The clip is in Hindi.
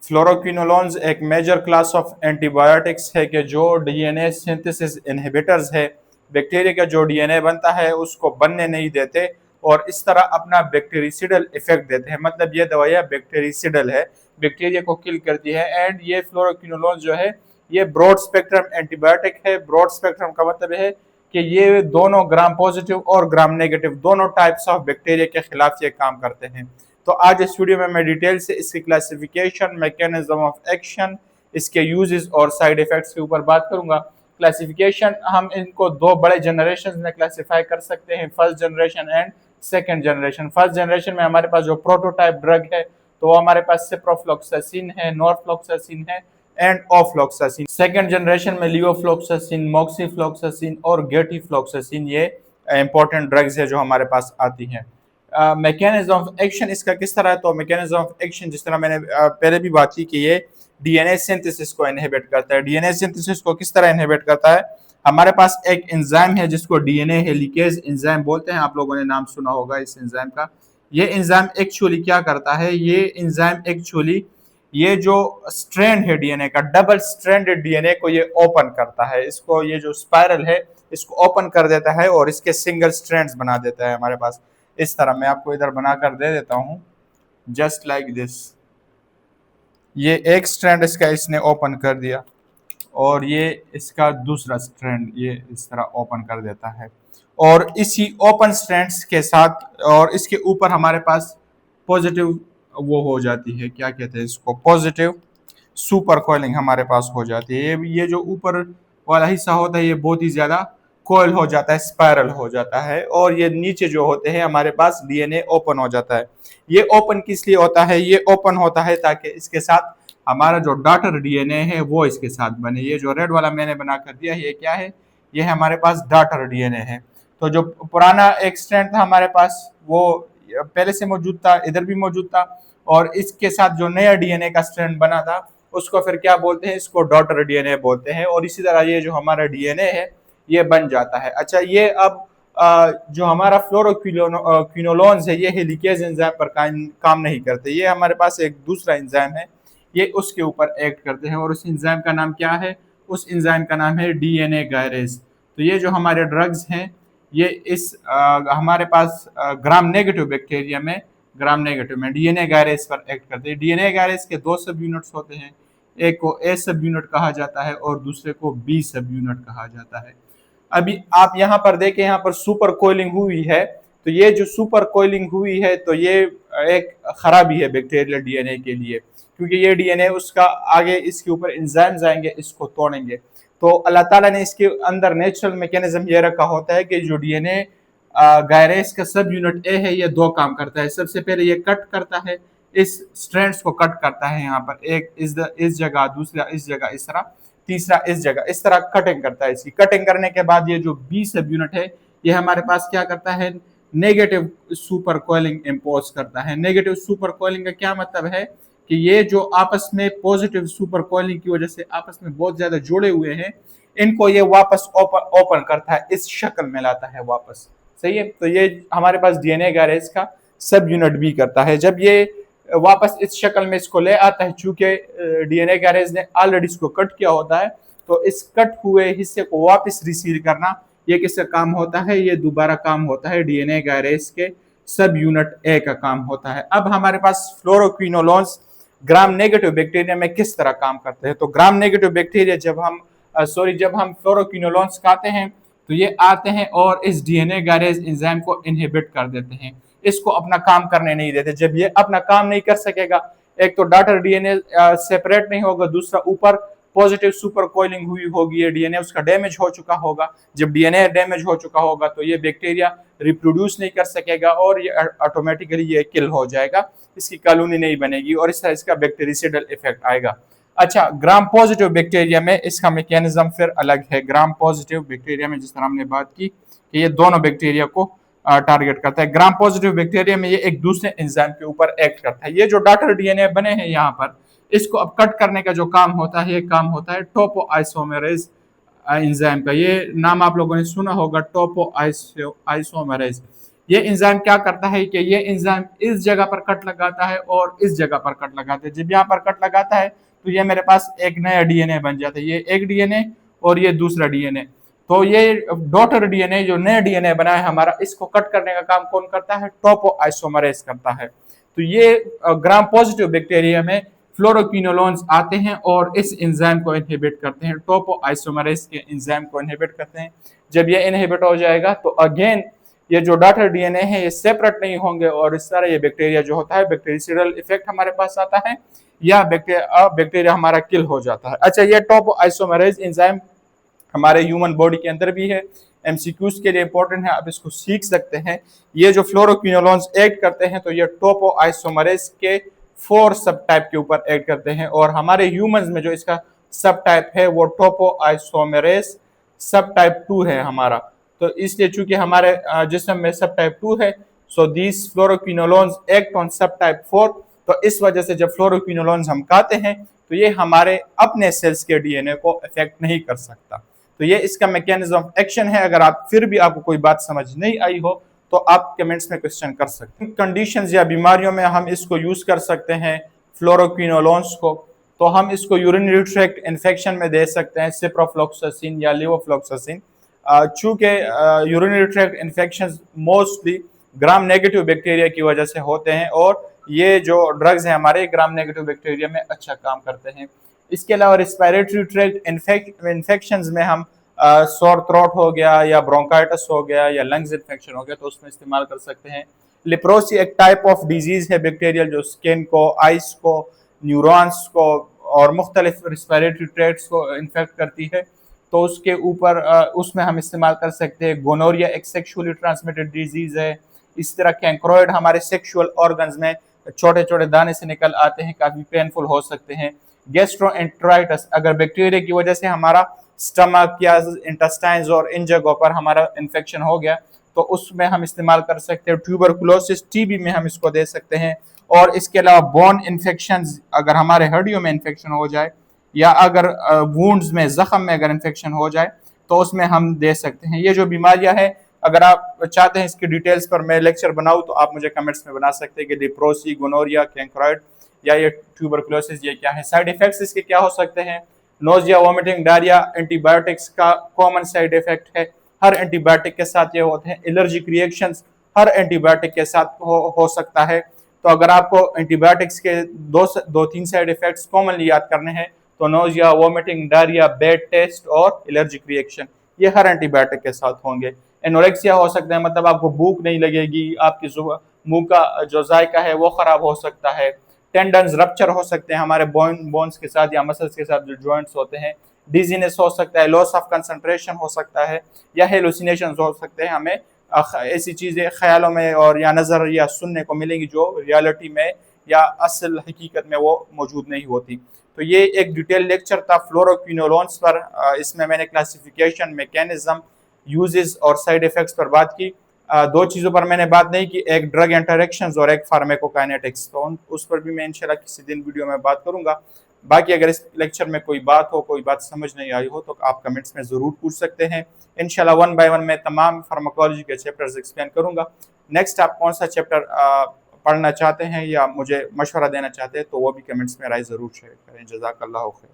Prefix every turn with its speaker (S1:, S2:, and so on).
S1: फ्लोरोक्विनोलोन्स एक मेजर क्लास ऑफ एंटीबायोटिक्स है कि जो डीएनए सिंथेसिस इनहिबिटर्स है, बैक्टीरिया का जो डीएनए बनता है उसको बनने नहीं देते और इस तरह अपना बैक्टीरिसिडल इफेक्ट देते हैं। मतलब ये दवाइयाँ बैक्टीरिसिडल है, बैक्टीरिया को किल करती है। एंड ये फ्लोरोक्विनोलोन्स जो है ये ब्रॉड स्पेक्ट्रम एंटीबायोटिक है। ब्रॉड स्पेक्ट्रम का मतलब है कि ये दोनों ग्राम पॉजिटिव और ग्राम नेगेटिव दोनों टाइप्स ऑफ बैक्टीरिया के खिलाफ ये काम करते हैं। तो आज इस वीडियो में मैं डिटेल से इसकी क्लासिफिकेशन, मैकेनिज्म ऑफ एक्शन, इसके यूजेस और साइड इफेक्ट्स के ऊपर बात करूंगा। क्लासिफिकेशन हम इनको दो बड़े जनरेशन में क्लासिफाई कर सकते हैं, first generation and second generation. First generation में हमारे पास जो प्रोटोटाइप ड्रग है तो वो हमारे पास सिप्रोफ्लॉक्सासिन है, नॉरफ्लॉक्सासिन है एंड ऑफ्लॉक्सासिन। सेकेंड जनरेशन में लियोफ्लॉक्सासिन, मॉक्सीफ्लॉक्सासिन और गेटिफ्लॉक्सासिन ये इंपॉर्टेंट ड्रग्स है जो हमारे पास आती हैं। मैकेनिज्म ऑफ एक्शन इसका किस तरह है? तो मैकेनिज्म ऑफ एक्शन जिस तरह मैंने पहले भी बात की कि ये डीएनए सिंथेसिस को इनहिबिट करता है। डीएनए सिंथेसिस को किस तरह इनहिबिट करता है? हमारे पास एक एंजाइम है जिसको डीएनए हेलिकेज एंजाइम बोलते हैं, आप लोगों ने नाम सुना होगा इस एंजाइम का। ये एंजाइम एक्चुअली क्या करता है? ये एंजाइम एक्चुअली ये जो स्ट्रैंड है डीएनए का, डबल स्ट्रैंडेड डीएनए को ये ओपन करता है। इसको ये जो स्पाइरल है इसको ओपन कर देता है और इसके सिंगल स्ट्रैंड्स बना देता है हमारे पास। इस तरह मैं आपको इधर बनाकर दे देता हूं, जस्ट लाइक दिस। ये एक स्ट्रैंड इसका इसने ओपन कर दिया और ये इसका दूसरा स्ट्रैंड ये इस तरह ओपन कर देता है और इसी ओपन स्ट्रैंड्स के साथ और इसके ऊपर हमारे पास पॉजिटिव वो हो जाती है, क्या कहते हैं इसको, पॉजिटिव सुपर कॉइलिंग हमारे पास हो जाती है। ये जो ऊपर वाला हिस्सा होता है ये बहुत ही ज्यादा कॉइल हो जाता है, स्पाइरल हो जाता है और ये नीचे जो होते हैं हमारे पास डीएनए ओपन हो जाता है। ये ओपन किस लिए होता है? ये ओपन होता है ताकि इसके साथ हमारा जो डॉटर डीएनए है वो इसके साथ बने। ये जो रेड वाला मैंने बना कर दिया ये क्या है? ये हमारे पास डॉटर डीएनए है। तो जो पुराना एक स्ट्रैंड था हमारे पास वो पहले से मौजूद था, इधर भी मौजूद था और इसके साथ जो नया डीएनए का स्ट्रैंड बना था उसको फिर क्या बोलते हैं? इसको डॉटर डीएनए बोलते हैं। और इसी तरह ये जो हमारा डीएनए है ये बन जाता है। अच्छा, ये अब जो हमारा फ्लोरोक्विनोलोन्स है ये हेलिकेज एंजाइम पर काम नहीं करते। ये हमारे पास एक दूसरा एंजाइम है, ये उसके ऊपर एक्ट करते हैं और उस एंजाइम का नाम क्या है? उस एंजाइम का नाम है डीएनए गायरेज। तो ये जो हमारे ड्रग्स हैं ये इस हमारे पास ग्राम नेगेटिव बैक्टीरिया में, ग्राम नेगेटिव में डीएनए गायरेज पर एक्ट करते हैं। डीएनए गायरेज के दो सब यूनिट्स होते हैं, एक को ए सब यूनिट कहा जाता है और दूसरे को बी सब यूनिट कहा जाता है। अभी आप यहाँ पर देखें, यहाँ पर सुपर कोइलिंग हुई है, तो ये जो सुपर कोइलिंग हुई है तो ये एक खराबी है बैक्टीरियल डीएनए के लिए, क्योंकि ये डीएनए उसका आगे इसके ऊपर एंजाइम्स आएंगे इसको तोड़ेंगे। तो अल्लाह ताला ने इसके अंदर नेचुरल मैकेनिज्म ये रखा होता है कि जो डीएनए गायरेज का सब यूनिट ए है ये दो काम करता है। सबसे पहले ये कट करता है, इस स्ट्रैंड्स को कट करता है, यहाँ पर एक इस जगह, दूसरा इस जगह, इस तरह, तीसरा इस जगह, इस तरह कटिंग करता है। इसकी कटिंग करने के बाद ये जो बी सब यूनिट है ये हमारे पास क्या करता है? नेगेटिव सुपर कोइलिंग इम्पोज करता है। नेगेटिव सुपर कोइलिंग का क्या मतलब है कि ये जो आपस में पॉजिटिव सुपर कोइलिंग की वजह से आपस में बहुत ज्यादा जुड़े हुए हैं इनको ये वापस ओपन करता है, इस शक्ल में लाता है वापस। सही है? तो ये हमारे पास डीएनए गायरेज का सब यूनिट भी करता है। जब ये वापस इस शक्ल में इसको ले आता है, चूंकि डीएनए गायरेज ने ऑलरेडी इसको कट किया होता है, तो इस कट हुए हिस्से को वापस रिसीव करना ये किसका काम होता है? ये दोबारा काम होता है डीएनए गायरेज के सब यूनिट ए का काम होता है। अब हमारे पास फ्लोरोक्विनोलोन्स ग्राम नेगेटिव बैक्टीरिया में किस तरह काम करते हैं? तो ग्राम नेगेटिव बैक्टीरिया जब हम फ्लोरोक्विनोलोन्स खाते हैं तो ये आते हैं और इस डीएनए गायरेज एंजाइम को इनहिबिट कर देते हैं, इसको अपना काम करने नहीं देते। जब ये अपना काम नहीं कर सकेगा, एक तो डॉटर डीएनए सेपरेट नहीं होगा, दूसरा ऊपर पॉजिटिव सुपर कोइलिंग हुई होगी, ये डीएनए उसका डैमेज हो चुका होगा। जब डीएनए डैमेज हो चुका होगा तो ये बैक्टीरिया रिप्रोड्यूस नहीं कर सकेगा और ये ऑटोमेटिकली ये किल हो जाएगा, इसकी कॉलोनी नहीं बनेगी और इस तरह इसका बैक्टीरिसिडल इफेक्ट आएगा। अच्छा, ग्राम पॉजिटिव बैक्टीरिया में इसका मैकेनिज्म फिर अलग है। ग्राम पॉजिटिव बैक्टीरिया में जिस तरह हमने बात की कि ये दोनों बैक्टीरिया को टारगेट करता है। ग्राम पॉजिटिव बैक्टीरिया में ये एक दूसरे एंजाइम के ऊपर एक्ट करता है। ये जो डॉटर डीएनए बने हैं यहाँ पर, इसको अब कट करने का जो काम होता है ये काम होता है टोपो आइसोमेरेज एंजाइम का। ये नाम आप लोगों ने सुना होगा, टोपो आइसोमेरेज। ये एंजाइम क्या करता है कि ये एंजाइम इस जगह पर कट लगाता है और इस जगह पर कट लगाता है। जब यहाँ पर कट लगाता है तो ये मेरे पास एक नया डीएनए बन जाता है, ये एक डीएनए और ये दूसरा डीएनए। तो ये डॉटर डीएनए जो नया डीएनए बना है हमारा, इसको कट करने का काम कौन करता है? टोपोआइसोमरेज करता है। तो ये ग्राम पॉजिटिव बैक्टीरिया में फ्लोरोक्विनोलोन्स आते हैं और इस एंजाइम को इनहिबिट करते हैं, टोपोआइसोमरेज के एंजाइम को इनहिबिट करते हैं। जब ये इनहिबिट हो जाएगा तो अगेन ये जो डॉटर डीएनए है ये सेपरेट नहीं होंगे और इस तरह ये बैक्टीरिया जो होता है बैक्टीरियल इफेक्ट हमारे पास आता है या बैक्टीरिया हमारा किल हो जाता है। अच्छा, ये टोपोआइसोमरेज एंजाइम हमारे ह्यूमन बॉडी के अंदर भी है, एमसीक्यूज के लिए इंपॉर्टेंट है, आप इसको सीख सकते हैं। ये जो फ्लोरोक्विनोलोन्स एक्ट करते हैं तो ये टोपोआइसोमरेज के 4 सब टाइप के ऊपर एक्ट करते हैं और हमारे ह्यूमंस में जो इसका सब टाइप है वो टोपोआइसोमरेज सब टाइप 2 है हमारा। तो इसलिए चूंकि हमारे जिस्म में सब टाइप 2 है, so these fluoroquinolones act on सब टाइप 4। तो इस वजह से जब फ्लोरोक्विनोलोन्स हम खाते हैं तो ये हमारे अपने सेल्स के डीएनए को इफेक्ट नहीं कर सकता। तो ये इसका मैकेनिज्म ऑफ एक्शन है। अगर आप फिर भी आपको कोई बात समझ नहीं आई हो तो आप कमेंट्स में क्वेश्चन कर सकते हैं। कंडीशंस या बीमारियों में हम इसको यूज कर सकते हैं फ्लोरोक्विनोलोन्स को। तो हम इसको यूरिनरी ट्रैक्ट इन्फेक्शन में दे सकते हैं, सिप्रोफ्लॉक्सासिन या लेवोफ्लॉक्सासिन। चूंकि urinary tract infection mostly gram negative bacteria की वजह से होते हैं और ये जो ड्रग्स हैं हमारे ग्राम नेगेटिव बैक्टीरिया में अच्छा काम करते हैं। इसके अलावा रिस्पायरेटरी ट्रैक्ट इन्फेक्शंस में हम सोर थ्रोट हो गया या ब्रोंकाइटिस हो गया या लंग्स इन्फेक्शन हो गया तो उसमें इस्तेमाल कर सकते हैं। लिप्रोसी एक टाइप ऑफ डिजीज है बैक्टीरियल जो स्किन को, आइस को, न्यूरॉन्स को और मुख्तलिफ रिस्पायरेटरी ट्रैक्ट्स को इन्फेक्ट करती है। तो उसके ऊपर उसमें हम इस्तेमाल कर सकते हैं। गोनोरिया एक सेक्सुअली ट्रांसमिटेड डिजीज है। इस तरह कैंक्रोइड हमारे सेक्सुअल ऑर्गन्स में छोटे छोटे दाने से निकल आते हैं, काफी पेनफुल हो सकते हैं। गैस्ट्रोएंटेराइटिस अगर बैक्टीरिया की वजह से हमारा स्टमक या इंटेस्टाइन्स और इन जगहों पर हमारा इन्फेक्शन हो गया तो उसमें हम इस्तेमाल कर सकते हैं। ट्यूबरकुलोसिस टीबी में हम इसको दे सकते हैं। और इसके अलावा बोन इन्फेक्शंस, अगर हमारे हड्डियों में इन्फेक्शन हो जाए या अगर वुंड्स में, जख्म में अगर इन्फेक्शन हो जाए तो उसमें हम दे सकते हैं। ये जो बीमारियां हैं, अगर आप चाहते हैं इसकी डिटेल्स पर मैं लेक्चर बनाऊं तो आप मुझे कमेंट्स में बना सकते हैं कि लेप्रोसी, गोनोरिया, कैंक्रोइड या ये ट्यूबरकुलोसिस ये क्या है। साइड इफेक्ट्स इसके क्या हो सकते हैं? नोजिया, वॉमिटिंग, डायरिया एंटीबायोटिक्स का कॉमन साइड इफेक्ट है, हर एंटीबायोटिक के साथ ये होते हैं। एलर्जिक रिएक्शंस हर एंटीबायोटिक के साथ हो सकता है। तो अगर आपको एंटीबायोटिक्स के दो तीन साइड इफेक्ट्स कॉमनली याद करने हैं तो nausea, vomiting, diarrhoea, bad taste और एलर्जिक रिएक्शन ये हर एंटीबायोटिक के साथ होंगे। एनोरेक्सिया हो सकता है, मतलब आपको भूख नहीं लगेगी, आपकी मुंह का जो जायका है वो खराब हो सकता है। टेंडन्स रप्चर हो सकते हैं हमारे बोन्स के साथ या मसल्स के साथ जो जॉइंट्स होते हैं। डिजीनेस हो सकता है, लॉस ऑफ कंसंट्रेशन हो सकता है या हेलुसिनेशंस हो सकते हैं। हमें ऐसी चीज़ें ख्यालों में और या नज़र या सुनने को मिलेंगी जो रियलिटी में या असल हकीकत में वो मौजूद नहीं होती। तो ये एक डिटेल लेक्चर था फ्लोरोक्विनोलोन्स पर। इसमें मैंने क्लासिफिकेशन, मैकेनिज्म, यूजेस और साइड इफेक्ट्स पर बात की। दो चीज़ों पर मैंने बात नहीं की, एक ड्रग इंटरेक्शंस और एक फार्माकोकाइनेटिक्स। तो उस पर भी मैं इंशाल्लाह किसी दिन वीडियो में बात करूंगा। बाकी अगर इस लेक्चर में कोई बात हो, कोई बात समझ नहीं आई हो तो आप कमेंट्स में ज़रूर पूछ सकते हैं। इंशाल्लाह 1 बाय 1 मैं तमाम फार्माकोलॉजी के चैप्टर्स एक्सप्लेन करूंगा। नेक्स्ट आप कौन सा चैप्टर पढ़ना चाहते हैं या मुझे मशवरा देना चाहते हैं तो वो भी कमेंट्स में राय ज़रूर शेयर करें। जज़ाकल्लाहु खैर।